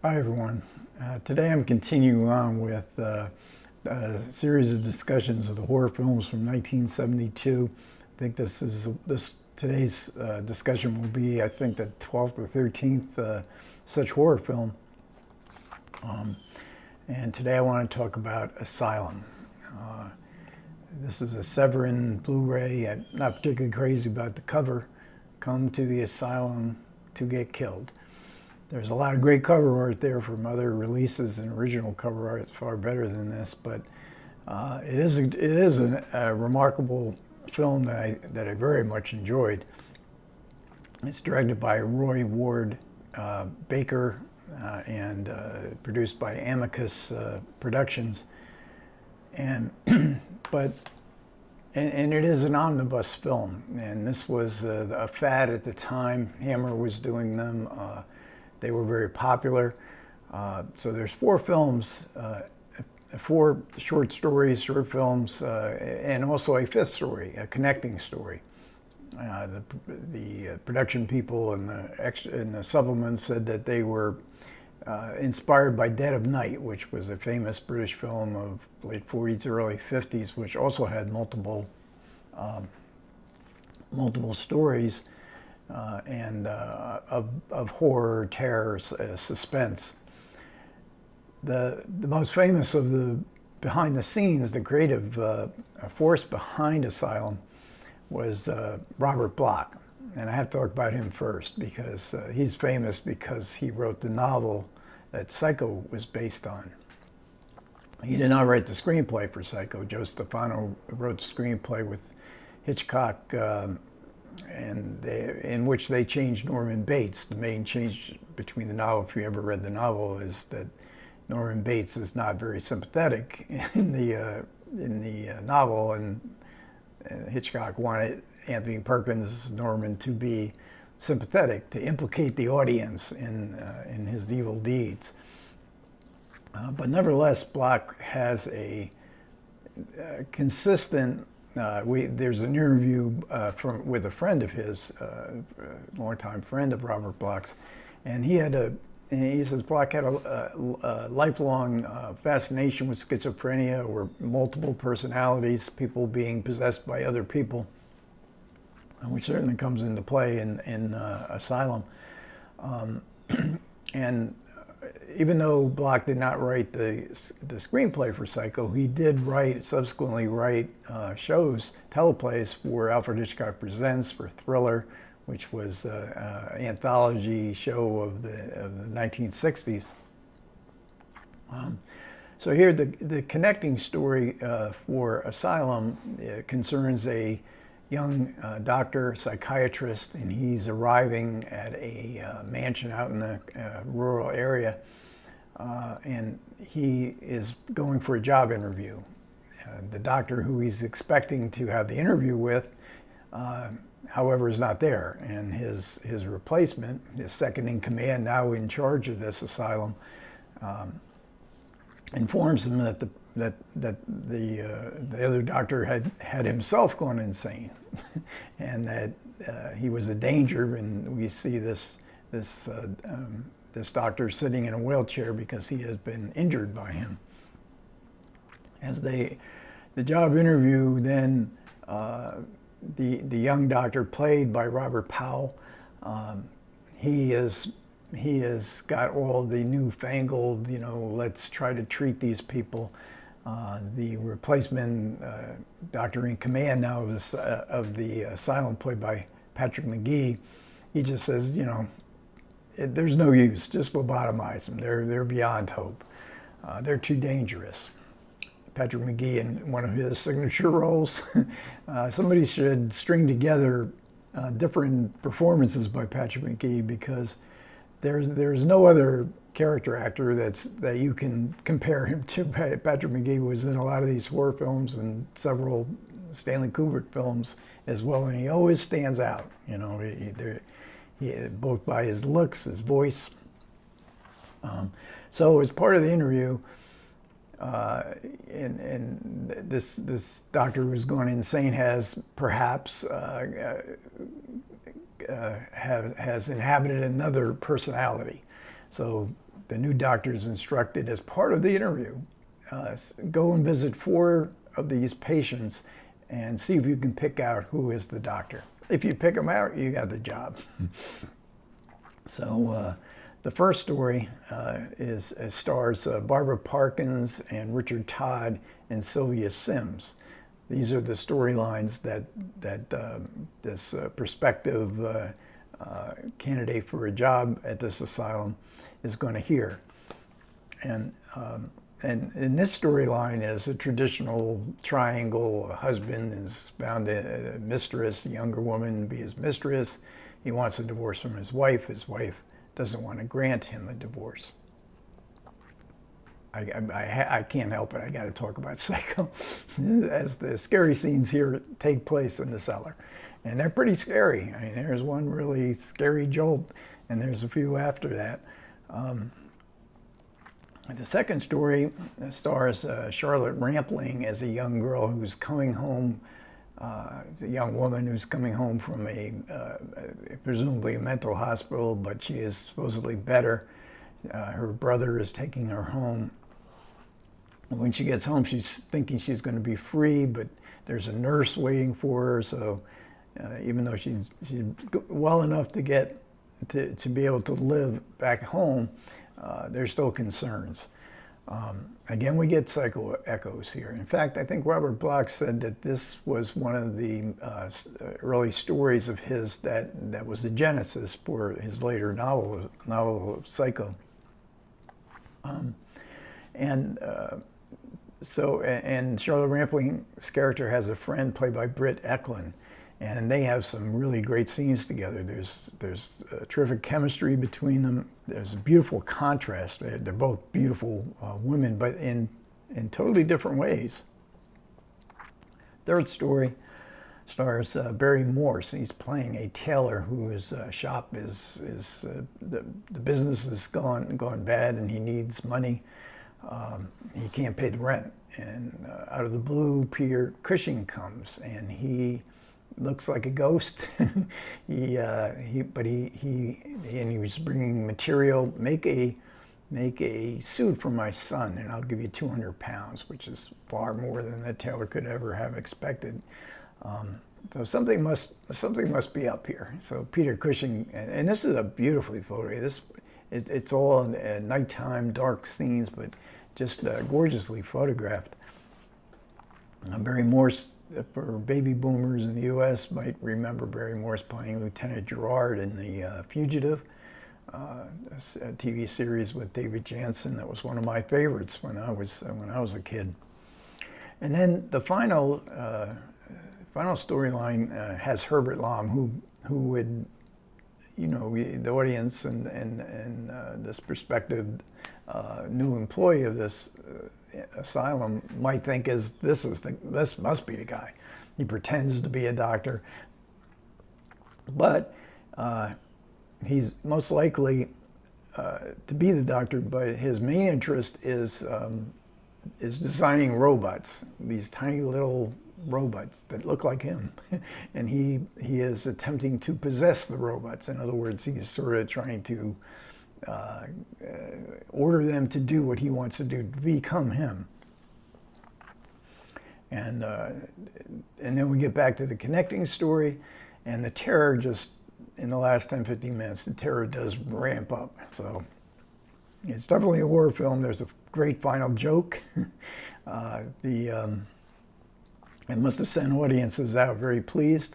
Hi everyone. Today I'm continuing on with a series of discussions of the horror films from 1972. I think today's discussion will be, I think, the 12th or 13th such horror film. And today I want to talk about Asylum. This is a Severin Blu-ray. I'm not particularly crazy about the cover. Come to the asylum to get killed. There's a lot of great cover art there from other releases, and original cover art is far better than this, but it is a remarkable film that I very much enjoyed. It's directed by Roy Ward Baker and produced by Amicus Productions, and and it is an omnibus film, and this was a fad at the time. Hammer was doing them. They were very popular. So there's four films, four short stories, short films, and also a fifth story, a connecting story. The production people and the supplements said that they were inspired by Dead of Night, which was a famous British film of late 40s, early 50s, which also had multiple stories. And of horror, terror, suspense. The most famous of the behind the scenes, the creative force behind Asylum was Robert Bloch. And I have to talk about him first because he's famous because he wrote the novel that Psycho was based on. He did not write the screenplay for Psycho. Joe Stefano wrote the screenplay with Hitchcock, in which they changed Norman Bates. The main change between the novel, if you ever read the novel, is that Norman Bates is not very sympathetic in the novel, and Hitchcock wanted Anthony Perkins' Norman to be sympathetic, to implicate the audience in his evil deeds. But nevertheless, Bloch has a consistent. There's an interview with a friend of his, longtime friend of Robert Bloch's, and he says Bloch had a lifelong fascination with schizophrenia, or multiple personalities, people being possessed by other people, which certainly comes into play in Asylum. And even though Bloch did not write the screenplay for Psycho, he did subsequently write shows, teleplays for Alfred Hitchcock Presents, for Thriller, which was an anthology show of the 1960s. So here, the connecting story for Asylum concerns a young doctor, psychiatrist, and he's arriving at a mansion out in a rural area, and he is going for a job interview. The doctor who he's expecting to have the interview with, however, is not there, and his replacement, his second in command, now in charge of this asylum, informs him that the other doctor had himself gone insane, and that he was a danger. And we see this doctor sitting in a wheelchair because he has been injured by him. As the job interview, then the young doctor, played by Robert Powell, he has got all the newfangled, let's try to treat these people. The replacement doctor in command now of the asylum, played by Patrick McGee, he just says, there's no use, just lobotomize them. They're beyond hope. They're too dangerous. Patrick McGee, in one of his signature roles, somebody should string together different performances by Patrick McGee, because there's no other character actor that you can compare him to. Patrick McGee was in a lot of these horror films and several Stanley Kubrick films as well, and he always stands out. Both by his looks, his voice. So as part of the interview, and this doctor who's gone insane has perhaps has inhabited another personality. So the new doctor is instructed as part of the interview, go and visit 4 of these patients and see if you can pick out who is the doctor. If you pick them out, you got the job. So the first story stars Barbara Parkins and Richard Todd and Sylvia Sims. These are the storylines that this prospective candidate for a job at this asylum is going to hear. And in this storyline is a traditional triangle. A husband is found a mistress, a younger woman to be his mistress. He wants a divorce from his wife. His wife doesn't want to grant him a divorce. I can't help it. I got to talk about Psycho, as the scary scenes here take place in the cellar. And they're pretty scary. I mean, there's one really scary jolt, and there's a few after that. The second story stars Charlotte Rampling as a young girl who's coming home, a young woman who's coming home from presumably a mental hospital, but she is supposedly better. Her brother is taking her home. When she gets home, she's thinking she's going to be free, but there's a nurse waiting for her. So even though she's well enough to get to be able to live back home, there's still concerns. Again, we get psycho echoes here. In fact, I think Robert Bloch said that this was one of the early stories of his that was the genesis for his later novel of Psycho. And Charlotte Rampling's character has a friend played by Britt Eklund, and they have some really great scenes together. There's terrific chemistry between them. There's a beautiful contrast. They're both beautiful women, but in totally different ways. Third story stars Barry Morse. He's playing a tailor whose shop the business is gone bad, and he needs money. He can't pay the rent, and out of the blue, Peter Cushing comes, and he looks like a ghost. He was bringing material. Make a suit for my son, and I'll give you 200 pounds, which is far more than the tailor could ever have expected. So something must be up here. So Peter Cushing, and this is a beautifully photographed. It's all nighttime, dark scenes, but just gorgeously photographed. Barry Morse, for baby boomers in the U.S., might remember Barry Morse playing Lieutenant Gerard in The Fugitive, a TV series with David Janssen. That was one of my favorites when I was a kid. And then the final storyline has Herbert Lom, who would, the audience and this prospective new employee of this asylum might think this must be the guy. He pretends to be a doctor, but he's most likely to be the doctor. But his main interest is designing robots, these tiny little robots that look like him, and he is attempting to possess the robots. In other words, he's sort of trying to order them to do what he wants to do, to become him. And then we get back to the connecting story, and the terror just, in the last 10-15 minutes, the terror does ramp up. So it's definitely a horror film. There's a great final joke. It must have sent audiences out very pleased.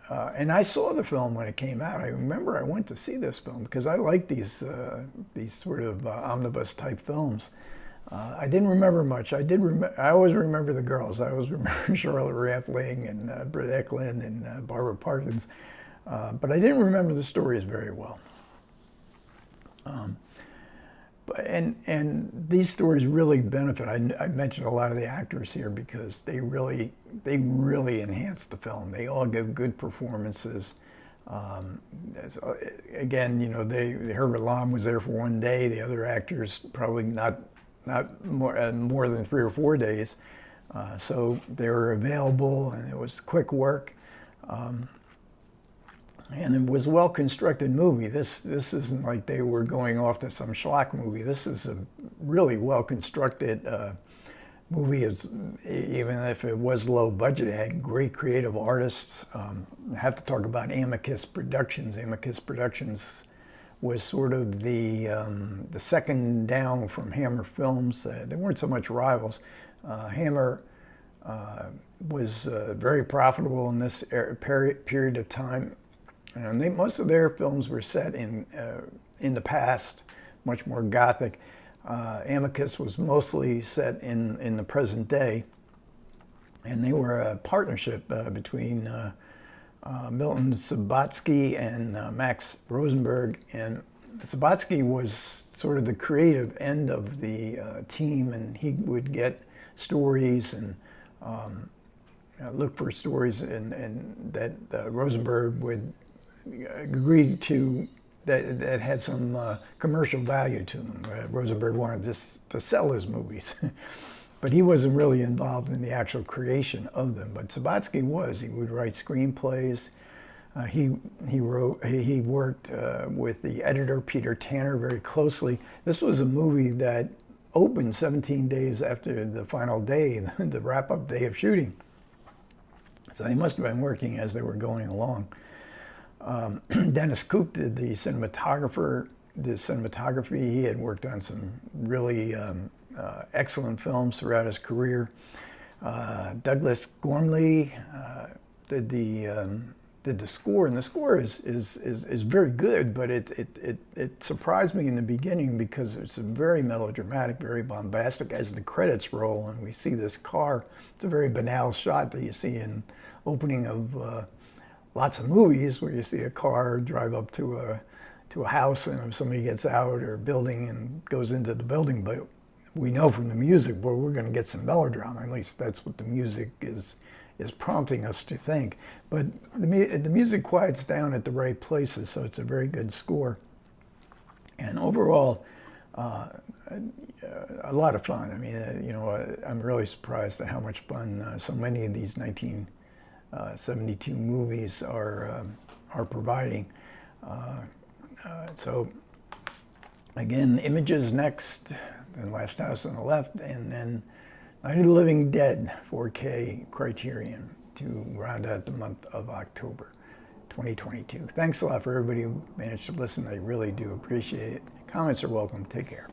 And I saw the film when it came out. I remember I went to see this film because I like these sort of omnibus type films. I didn't remember much. I always remember the girls. I always remember Charlotte Rampling and Britt Eklund and Barbara Parkins. But I didn't remember the stories very well. And these stories really benefit. I mentioned a lot of the actors here because they really enhance the film. They all give good performances. Again, Herbert Lom was there for one day. The other actors probably not more than 3 or 4 days. So they were available, and it was quick work. And it was a well-constructed movie. This isn't like they were going off to some schlock movie. This is a really well-constructed movie. Even if it was low budget, it had great creative artists. I have to talk about Amicus Productions. Amicus Productions was sort of the second down from Hammer Films. They weren't so much rivals. Hammer was very profitable in this period of time. And most of their films were set in the past, much more gothic. Amicus was mostly set in the present day, and they were a partnership between Milton Subotsky and Max Rosenberg. And Subotsky was sort of the creative end of the team, and he would get stories and look for stories, and that Rosenberg would agree to that had some commercial value to them. Rosenberg wanted just to sell his movies, but he wasn't really involved in the actual creation of them. But Subotsky was. He would write screenplays. He worked with the editor Peter Tanner very closely. This was a movie that opened 17 days after the final day, the wrap-up day of shooting. So they must have been working as they were going along. Dennis Coop did the cinematography. He had worked on some really excellent films throughout his career. Douglas Gormley did the score, and the score is very good, but it surprised me in the beginning because it's very melodramatic, very bombastic. As the credits roll and we see this car, it's a very banal shot that you see in opening of lots of movies where you see a car drive up to a house, and if somebody gets out or building and goes into the building. But we know from the music, well, we're going to get some melodrama. At least that's what the music is prompting us to think. But the music quiets down at the right places, so it's a very good score. And overall, a lot of fun. I mean, I'm really surprised at how much fun so many of these 1972 movies are providing. So again, Images next, then Last House on the Left, and then Night of the Living Dead, 4K Criterion, to round out the month of October 2022. Thanks a lot for everybody who managed to listen. I really do appreciate it. Comments are welcome. Take care.